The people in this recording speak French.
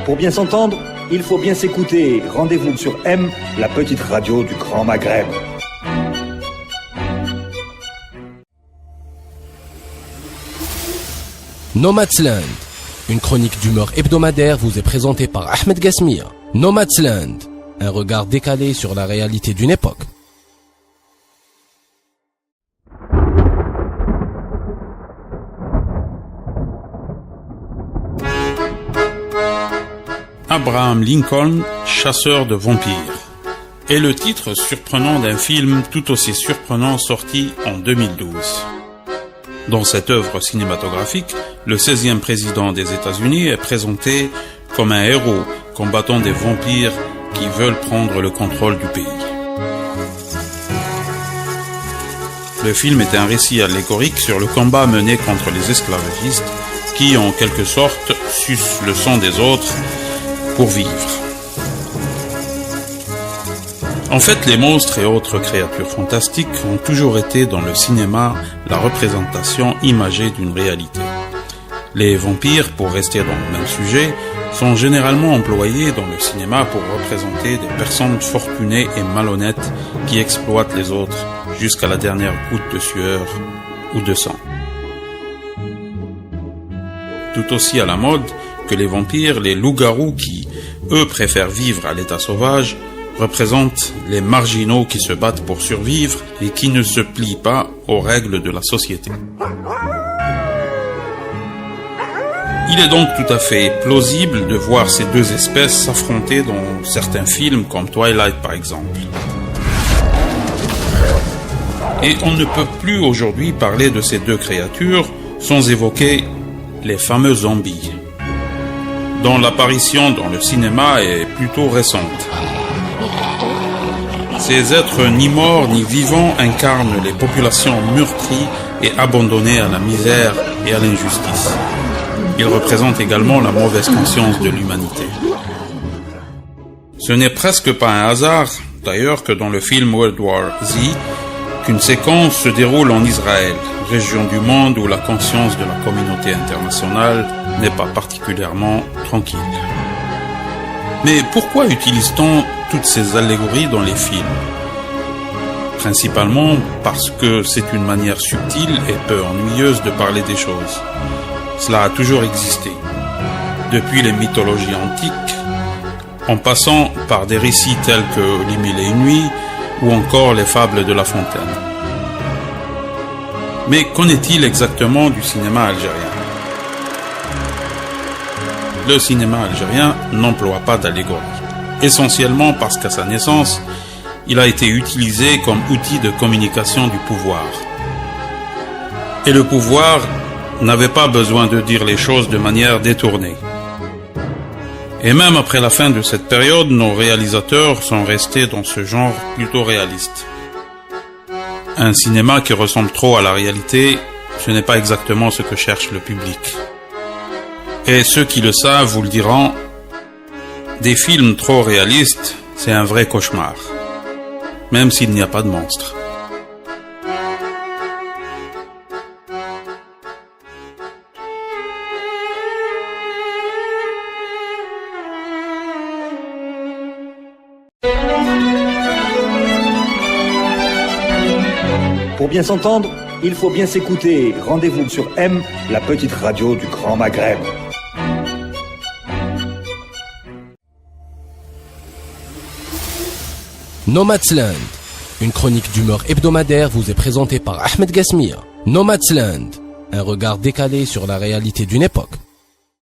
Pour bien s'entendre, il faut bien s'écouter. Rendez-vous sur M, la petite radio du Grand Maghreb. Nomadsland, une chronique d'humeur hebdomadaire vous est présentée par Ahmed Gasmia. Nomadsland, un regard décalé sur la réalité d'une époque. Abraham Lincoln, chasseur de vampires, est le titre surprenant d'un film tout aussi surprenant sorti en 2012. Dans cette œuvre cinématographique, le 16e président des États-Unis est présenté comme un héros combattant des vampires qui veulent prendre le contrôle du pays. Le film est un récit allégorique sur le combat mené contre les esclavagistes qui, en quelque sorte, sucent le sang des autres pour vivre. En fait, les monstres et autres créatures fantastiques ont toujours été dans le cinéma la représentation imagée d'une réalité. Les vampires, pour rester dans le même sujet, sont généralement employés dans le cinéma pour représenter des personnes fortunées et malhonnêtes qui exploitent les autres jusqu'à la dernière goutte de sueur ou de sang. Tout aussi à la mode que les vampires, les loups-garous qui, eux, préfèrent vivre à l'état sauvage, représentent les marginaux qui se battent pour survivre et qui ne se plient pas aux règles de la société. Il est donc tout à fait plausible de voir ces deux espèces s'affronter dans certains films comme Twilight par exemple. Et on ne peut plus aujourd'hui parler de ces deux créatures sans évoquer les fameux zombies, dont l'apparition dans le cinéma est plutôt récente. Ces êtres ni morts ni vivants incarnent les populations meurtries et abandonnées à la misère et à l'injustice. Ils représentent également la mauvaise conscience de l'humanité. Ce n'est presque pas un hasard, d'ailleurs, que dans le film World War Z, qu'une séquence se déroule en Israël, région du monde où la conscience de la communauté internationale n'est pas particulièrement tranquille. Mais pourquoi utilise-t-on toutes ces allégories dans les films ? Principalement parce que c'est une manière subtile et peu ennuyeuse de parler des choses. Cela a toujours existé, depuis les mythologies antiques, en passant par des récits tels que Les Mille et une Nuits ou encore les fables de La Fontaine. Mais qu'en est-il exactement du cinéma algérien ? Le cinéma algérien n'emploie pas d'allégorie, essentiellement parce qu'à sa naissance, il a été utilisé comme outil de communication du pouvoir. Et le pouvoir n'avait pas besoin de dire les choses de manière détournée. Et même après la fin de cette période, nos réalisateurs sont restés dans ce genre plutôt réaliste. Un cinéma qui ressemble trop à la réalité, ce n'est pas exactement ce que cherche le public. Et ceux qui le savent vous le diront, des films trop réalistes, c'est un vrai cauchemar, même s'il n'y a pas de monstres. Pour bien s'entendre, il faut bien s'écouter. Rendez-vous sur M, la petite radio du Grand Maghreb. Nomadsland, une chronique d'humeur hebdomadaire vous est présentée par Ahmed Gasmia. Nomadsland, un regard décalé sur la réalité d'une époque.